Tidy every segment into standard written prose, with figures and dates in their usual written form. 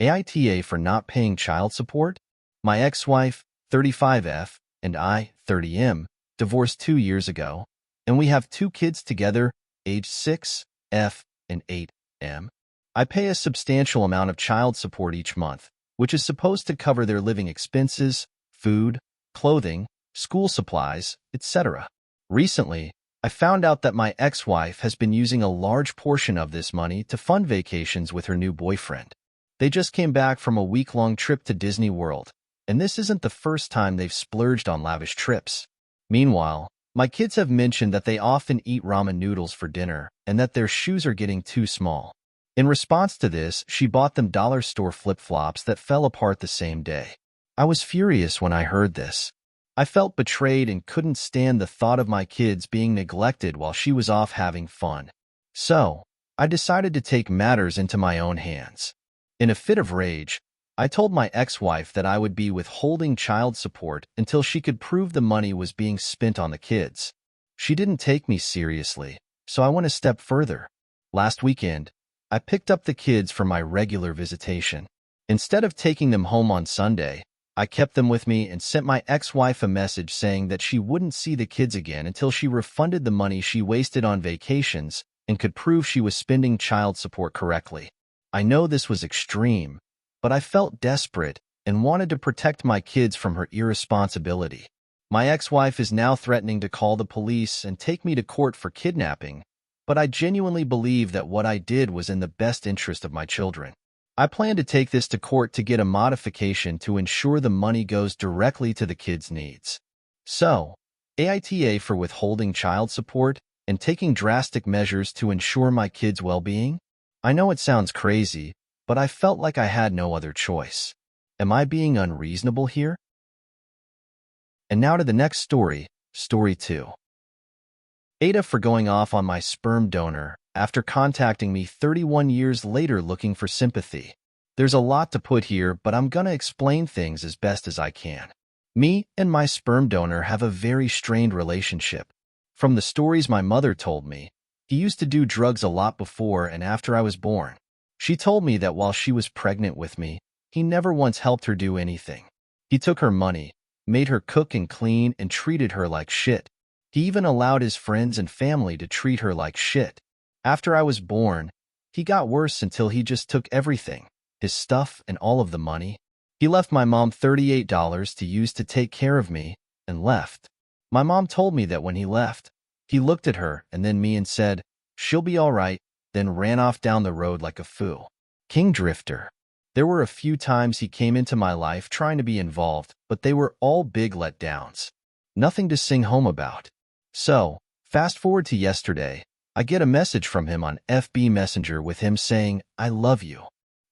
AITA for not paying child support? My ex-wife, 35F, and I, 30M, divorced 2 years ago, and we have 2 kids together, aged 6F and 8M. I pay a substantial amount of child support each month, which is supposed to cover their living expenses, food, clothing, school supplies, etc. Recently, I found out that my ex-wife has been using a large portion of this money to fund vacations with her new boyfriend. They just came back from a week-long trip to Disney World, and this isn't the first time they've splurged on lavish trips. Meanwhile, my kids have mentioned that they often eat ramen noodles for dinner and that their shoes are getting too small. In response to this, she bought them dollar store flip-flops that fell apart the same day. I was furious when I heard this. I felt betrayed and couldn't stand the thought of my kids being neglected while she was off having fun. So, I decided to take matters into my own hands. In a fit of rage, I told my ex-wife that I would be withholding child support until she could prove the money was being spent on the kids. She didn't take me seriously, so I went a step further. Last weekend, I picked up the kids for my regular visitation. Instead of taking them home on Sunday, I kept them with me and sent my ex-wife a message saying that she wouldn't see the kids again until she refunded the money she wasted on vacations and could prove she was spending child support correctly. I know this was extreme, but I felt desperate and wanted to protect my kids from her irresponsibility. My ex-wife is now threatening to call the police and take me to court for kidnapping, but I genuinely believe that what I did was in the best interest of my children. I plan to take this to court to get a modification to ensure the money goes directly to the kids' needs. So, AITA for withholding child support and taking drastic measures to ensure my kids' well-being? I know it sounds crazy, but I felt like I had no other choice. Am I being unreasonable here? And now to the next story, Story 2. AITA for going off on my sperm donor after contacting me 31 years later looking for sympathy. There's a lot to put here, but I'm gonna explain things as best as I can. Me and my sperm donor have a very strained relationship. From the stories my mother told me, he used to do drugs a lot before and after I was born. She told me that while she was pregnant with me, he never once helped her do anything. He took her money, made her cook and clean, and treated her like shit. He even allowed his friends and family to treat her like shit. After I was born, he got worse until he just took everything, his stuff and all of the money. He left my mom $38 to use to take care of me, and left. My mom told me that when he left, he looked at her and then me and said, "She'll be all right," then ran off down the road like a fool. King Drifter. There were a few times he came into my life trying to be involved, but they were all big letdowns. Nothing to sing home about. So, fast forward to yesterday, I get a message from him on FB Messenger with him saying, "I love you."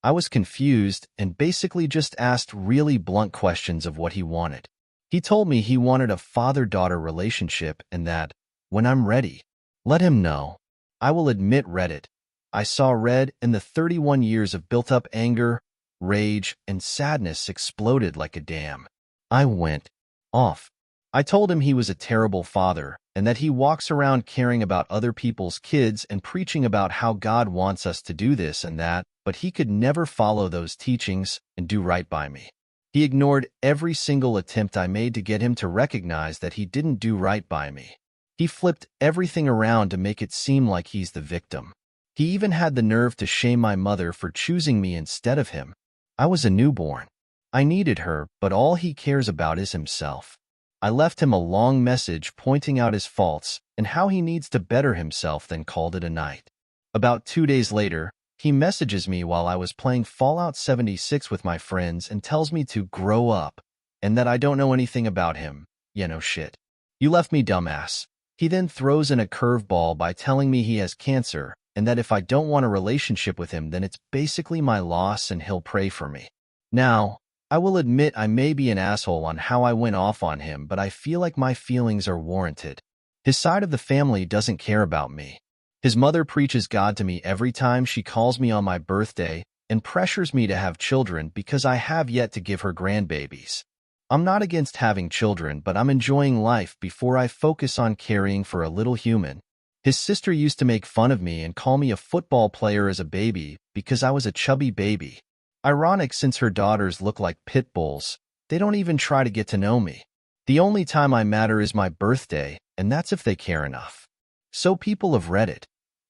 I was confused and basically just asked really blunt questions of what he wanted. He told me he wanted a father-daughter relationship and that, when I'm ready, let him know. I will admit Reddit. I saw red and the 31 years of built-up anger, rage, and sadness exploded like a dam. I went off. I told him he was a terrible father and that he walks around caring about other people's kids and preaching about how God wants us to do this and that, but he could never follow those teachings and do right by me. He ignored every single attempt I made to get him to recognize that he didn't do right by me. He flipped everything around to make it seem like he's the victim. He even had the nerve to shame my mother for choosing me instead of him. I was a newborn. I needed her, but all he cares about is himself. I left him a long message pointing out his faults and how he needs to better himself, then called it a night. About 2 days later, he messages me while I was playing Fallout 76 with my friends and tells me to grow up and that I don't know anything about him. Yeah, no shit. You left me, dumbass. He then throws in a curveball by telling me he has cancer and that if I don't want a relationship with him, then it's basically my loss and he'll pray for me. Now, I will admit I may be an asshole on how I went off on him, but I feel like my feelings are warranted. His side of the family doesn't care about me. His mother preaches God to me every time she calls me on my birthday and pressures me to have children because I have yet to give her grandbabies. I'm not against having children, but I'm enjoying life before I focus on caring for a little human. His sister used to make fun of me and call me a football player as a baby because I was a chubby baby. Ironic since her daughters look like pit bulls. They don't even try to get to know me. The only time I matter is my birthday, and that's if they care enough. So people of Reddit,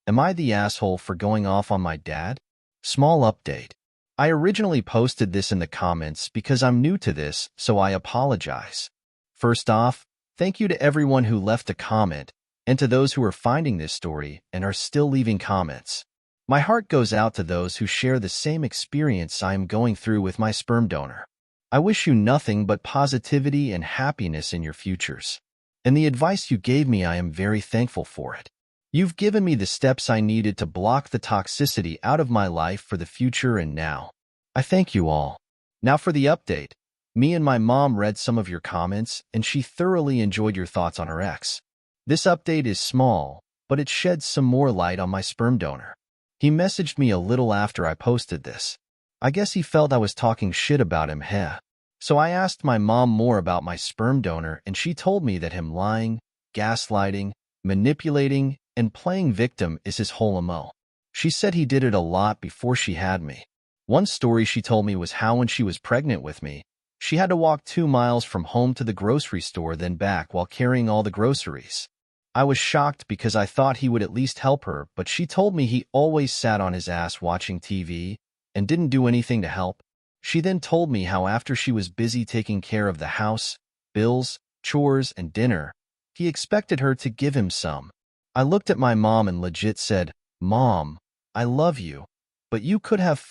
am I the asshole for going off on my dad? Small update. I originally posted this in the comments because I'm new to this, so I apologize. First off, thank you to everyone who left a comment, and to those who are finding this story and are still leaving comments. My heart goes out to those who share the same experience I am going through with my sperm donor. I wish you nothing but positivity and happiness in your futures. And the advice you gave me, I am very thankful for it. You've given me the steps I needed to block the toxicity out of my life for the future and now. I thank you all. Now for the update. Me and my mom read some of your comments, and she thoroughly enjoyed your thoughts on her ex. This update is small, but it sheds some more light on my sperm donor. He messaged me a little after I posted this. I guess he felt I was talking shit about him, heh. So I asked my mom more about my sperm donor, and she told me that him lying, gaslighting, manipulating, and playing victim is his whole MO. She said he did it a lot before she had me. One story she told me was how when she was pregnant with me, she had to walk 2 miles from home to the grocery store then back while carrying all the groceries. I was shocked because I thought he would at least help her, but she told me he always sat on his ass watching TV and didn't do anything to help. She then told me how after she was busy taking care of the house, bills, chores, and dinner, he expected her to give him some. I looked at my mom and legit said, "Mom, I love you, but you could have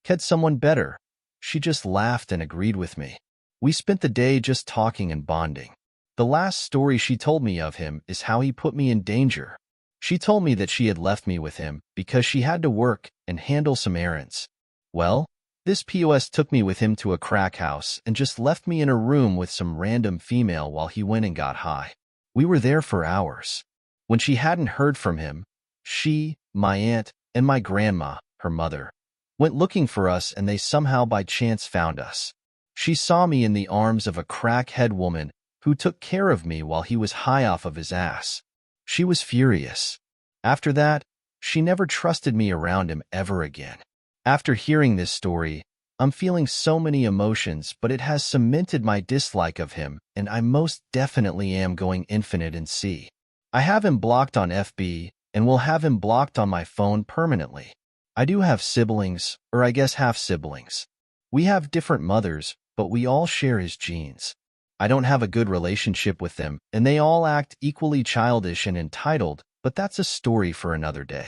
had someone better." She just laughed and agreed with me. We spent the day just talking and bonding. The last story she told me of him is how he put me in danger. She told me that she had left me with him because she had to work and handle some errands. Well, this POS took me with him to a crack house and just left me in a room with some random female while he went and got high. We were there for hours. When she hadn't heard from him, she, my aunt, and my grandma, her mother, went looking for us, and they somehow by chance found us. She saw me in the arms of a crackhead woman who took care of me while he was high off of his ass. She was furious. After that, she never trusted me around him ever again. After hearing this story, I'm feeling so many emotions, but it has cemented my dislike of him, and I most definitely am going infinite in C. I have him blocked on FB, and will have him blocked on my phone permanently. I do have siblings, or I guess half-siblings. We have different mothers, but we all share his genes. I don't have a good relationship with them, and they all act equally childish and entitled, but that's a story for another day.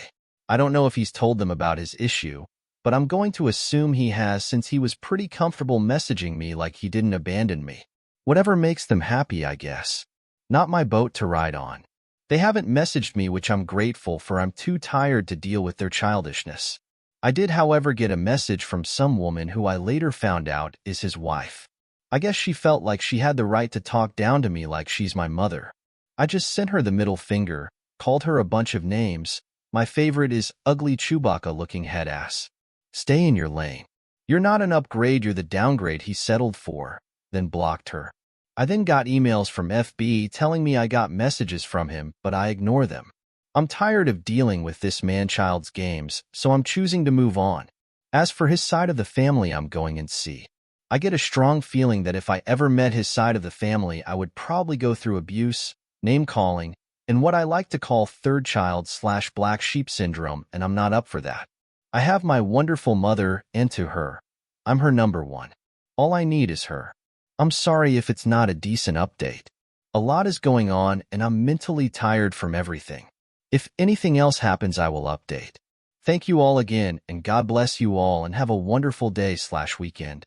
I don't know if he's told them about his issue, but I'm going to assume he has since he was pretty comfortable messaging me like he didn't abandon me. Whatever makes them happy, I guess. Not my boat to ride on. They haven't messaged me, which I'm grateful for. I'm too tired to deal with their childishness. I did, however, get a message from some woman who I later found out is his wife. I guess she felt like she had the right to talk down to me like she's my mother. I just sent her the middle finger, called her a bunch of names. My favorite is ugly Chewbacca-looking head ass. Stay in your lane. You're not an upgrade, you're the downgrade he settled for, then blocked her. I then got emails from FB telling me I got messages from him, but I ignore them. I'm tired of dealing with this man-child's games, so I'm choosing to move on. As for his side of the family, I'm going in C. I get a strong feeling that if I ever met his side of the family, I would probably go through abuse, name-calling, and what I like to call third child/black sheep syndrome, and I'm not up for that. I have my wonderful mother, and to her, I'm her number one. All I need is her. I'm sorry if it's not a decent update. A lot is going on, and I'm mentally tired from everything. If anything else happens, I will update. Thank you all again, and God bless you all, and have a wonderful day/weekend.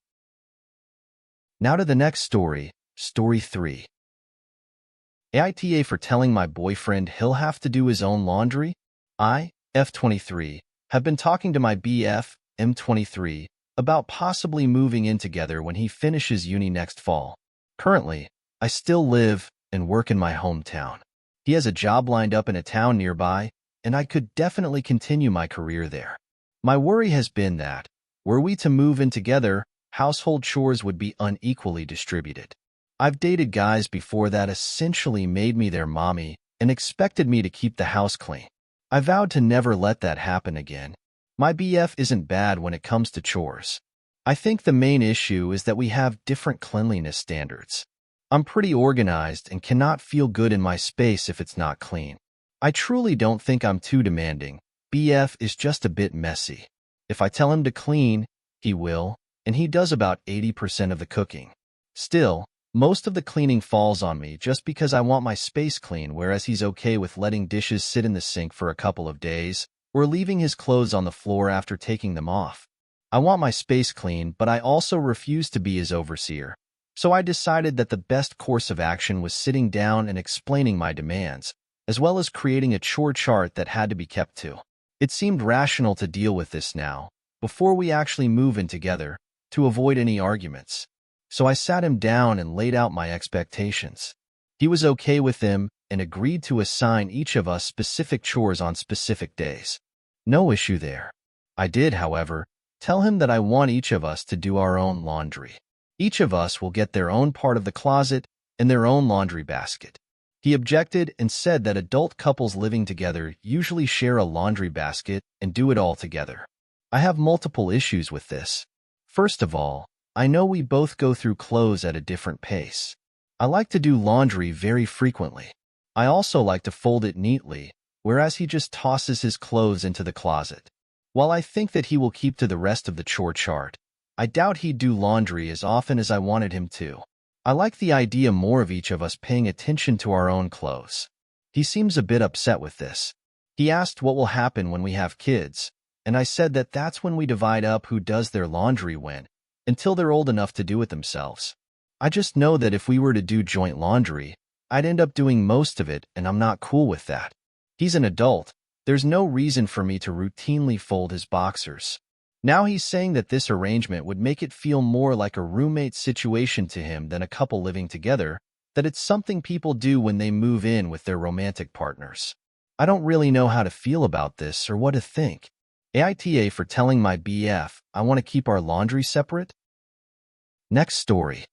Now to the next story, Story 3. AITA for telling my boyfriend he'll have to do his own laundry? I, F23, have been talking to my BF, M23, about possibly moving in together when he finishes uni next fall. Currently, I still live and work in my hometown. He has a job lined up in a town nearby, and I could definitely continue my career there. My worry has been that, were we to move in together, household chores would be unequally distributed. I've dated guys before that essentially made me their mommy and expected me to keep the house clean. I vowed to never let that happen again. My BF isn't bad when it comes to chores. I think the main issue is that we have different cleanliness standards. I'm pretty organized and cannot feel good in my space if it's not clean. I truly don't think I'm too demanding. BF is just a bit messy. If I tell him to clean, he will, and he does about 80% of the cooking. Still, most of the cleaning falls on me just because I want my space clean, whereas he's okay with letting dishes sit in the sink for a couple of days, or leaving his clothes on the floor after taking them off. I want my space clean, but I also refuse to be his overseer. So I decided that the best course of action was sitting down and explaining my demands, as well as creating a chore chart that had to be kept to. It seemed rational to deal with this now, before we actually move in together, to avoid any arguments. So I sat him down and laid out my expectations. He was okay with them and agreed to assign each of us specific chores on specific days. No issue there. I did, however, tell him that I want each of us to do our own laundry. Each of us will get their own part of the closet and their own laundry basket. He objected and said that adult couples living together usually share a laundry basket and do it all together. I have multiple issues with this. First of all, I know we both go through clothes at a different pace. I like to do laundry very frequently. I also like to fold it neatly, whereas he just tosses his clothes into the closet. While I think that he will keep to the rest of the chore chart, I doubt he'd do laundry as often as I wanted him to. I like the idea more of each of us paying attention to our own clothes. He seems a bit upset with this. He asked what will happen when we have kids, and I said that that's when we divide up who does their laundry when, until they're old enough to do it themselves. I just know that if we were to do joint laundry, I'd end up doing most of it, and I'm not cool with that. He's an adult. There's no reason for me to routinely fold his boxers. Now he's saying that this arrangement would make it feel more like a roommate situation to him than a couple living together, that it's something people do when they move in with their romantic partners. I don't really know how to feel about this or what to think. AITA for telling my BF I want to keep our laundry separate? Next story.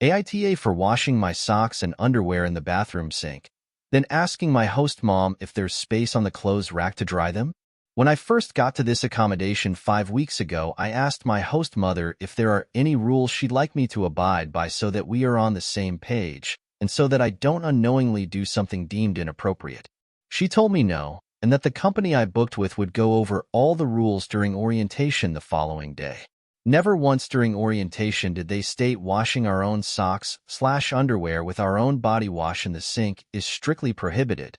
AITA for washing my socks and underwear in the bathroom sink, then asking my host mom if there's space on the clothes rack to dry them? When I first got to this accommodation 5 weeks ago, I asked my host mother if there are any rules she'd like me to abide by so that we are on the same page, and so that I don't unknowingly do something deemed inappropriate. She told me no, and that the company I booked with would go over all the rules during orientation the following day. Never once during orientation did they state washing our own socks/underwear with our own body wash in the sink is strictly prohibited,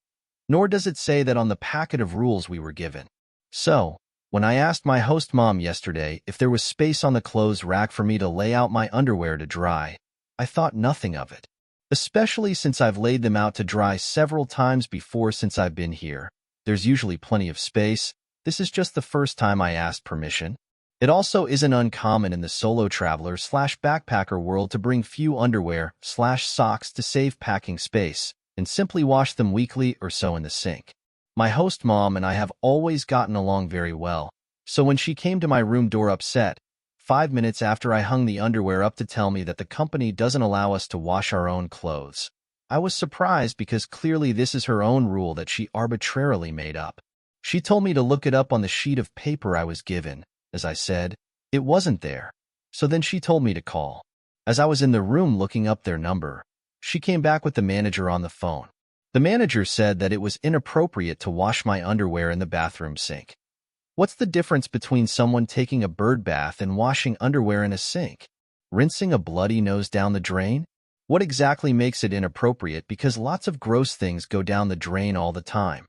nor does it say that on the packet of rules we were given. So, when I asked my host mom yesterday if there was space on the clothes rack for me to lay out my underwear to dry, I thought nothing of it. Especially since I've laid them out to dry several times before since I've been here. There's usually plenty of space. This is just the first time I asked permission. It also isn't uncommon in the solo traveler/backpacker world to bring few underwear/socks to save packing space and simply wash them weekly or so in the sink. My host mom and I have always gotten along very well, so when she came to my room door upset, 5 minutes after I hung the underwear up to tell me that the company doesn't allow us to wash our own clothes, I was surprised because clearly this is her own rule that she arbitrarily made up. She told me to look it up on the sheet of paper I was given. As I said, it wasn't there, so then she told me to call. As I was in the room looking up their number, she came back with the manager on the phone. The manager said that it was inappropriate to wash my underwear in the bathroom sink. What's the difference between someone taking a bird bath and washing underwear in a sink? Rinsing a bloody nose down the drain? What exactly makes it inappropriate? Because lots of gross things go down the drain all the time,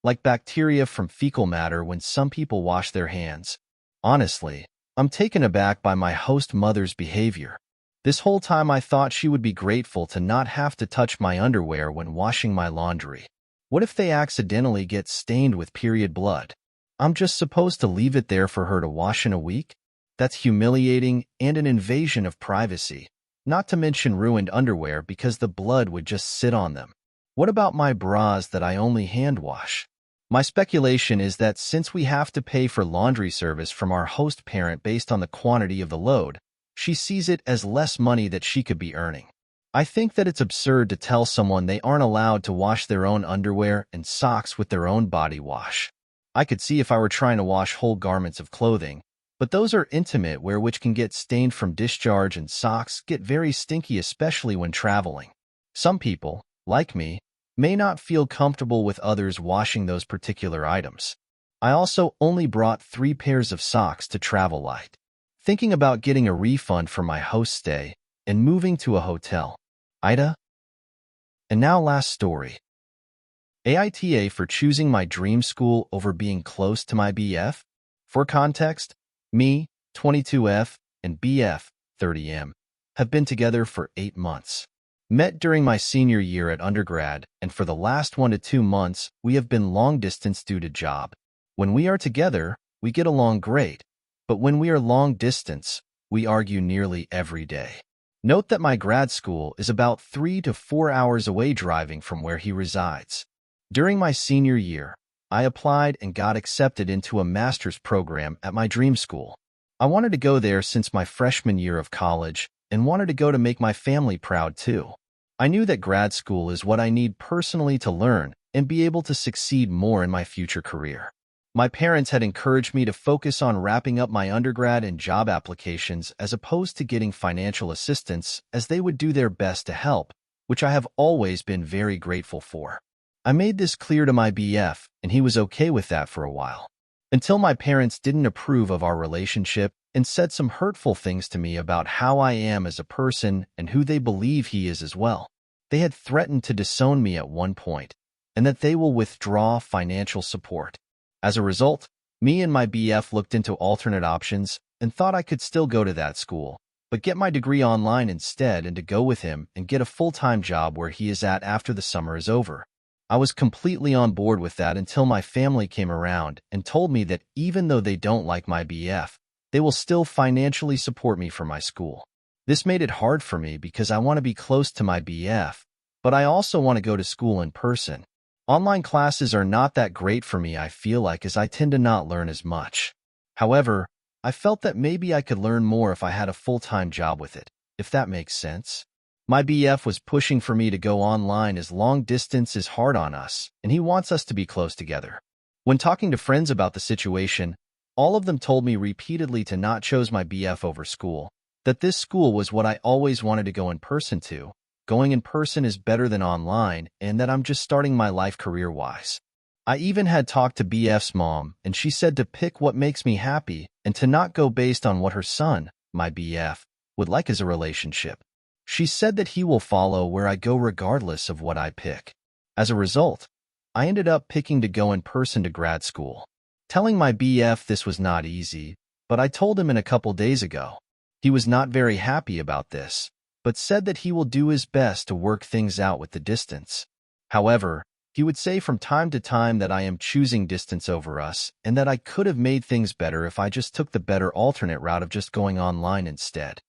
like bacteria from fecal matter when some people wash their hands. Honestly, I'm taken aback by my host mother's behavior. This whole time I thought she would be grateful to not have to touch my underwear when washing my laundry. What if they accidentally get stained with period blood? I'm just supposed to leave it there for her to wash in a week? That's humiliating and an invasion of privacy, not to mention ruined underwear because the blood would just sit on them. What about my bras that I only hand wash? My speculation is that since we have to pay for laundry service from our host parent based on the quantity of the load, she sees it as less money that she could be earning. I think that it's absurd to tell someone they aren't allowed to wash their own underwear and socks with their own body wash. I could see if I were trying to wash whole garments of clothing, but those are intimate wear which can get stained from discharge, and socks get very stinky, especially when traveling. Some people, like me, may not feel comfortable with others washing those particular items. I also only brought 3 pairs of socks to travel light, thinking about getting a refund for my host stay and moving to a hotel. AITA? And now last story. AITA for choosing my dream school over being close to my BF? For context, me, 22F, and BF, 30M, have been together for 8 months. Met during my senior year at undergrad, and for the last 1 to 2 months, we have been long distance due to job. When we are together, we get along great, but when we are long distance, we argue nearly every day. Note that my grad school is about 3 to 4 hours away driving from where he resides. During my senior year, I applied and got accepted into a master's program at my dream school. I wanted to go there since my freshman year of college and wanted to go to make my family proud too. I knew that grad school is what I need personally to learn and be able to succeed more in my future career. My parents had encouraged me to focus on wrapping up my undergrad and job applications as opposed to getting financial assistance, as they would do their best to help, which I have always been very grateful for. I made this clear to my BF, and he was okay with that for a while, until my parents didn't approve of our relationship and said some hurtful things to me about how I am as a person and who they believe he is as well. They had threatened to disown me at one point, and that they will withdraw financial support. As a result, me and my BF looked into alternate options and thought I could still go to that school, but get my degree online instead, and to go with him and get a full-time job where he is at after the summer is over. I was completely on board with that until my family came around and told me that even though they don't like my BF, they will still financially support me for my school. This made it hard for me because I want to be close to my BF, but I also want to go to school in person. Online classes are not that great for me, I feel like, as I tend to not learn as much. However, I felt that maybe I could learn more if I had a full-time job with it, if that makes sense. My BF was pushing for me to go online as long distance is hard on us, and he wants us to be close together. When talking to friends about the situation, all of them told me repeatedly to not choose my BF over school, that this school was what I always wanted to go in person to. Going in person is better than online, and that I'm just starting my life career-wise. I even had talked to BF's mom, and she said to pick what makes me happy and to not go based on what her son, my BF, would like as a relationship. She said that he will follow where I go regardless of what I pick. As a result, I ended up picking to go in person to grad school. Telling my BF this was not easy, but I told him in a couple days ago. He was not very happy about this, but said that he will do his best to work things out with the distance. However, he would say from time to time that I am choosing distance over us and that I could have made things better if I just took the better alternate route of just going online instead.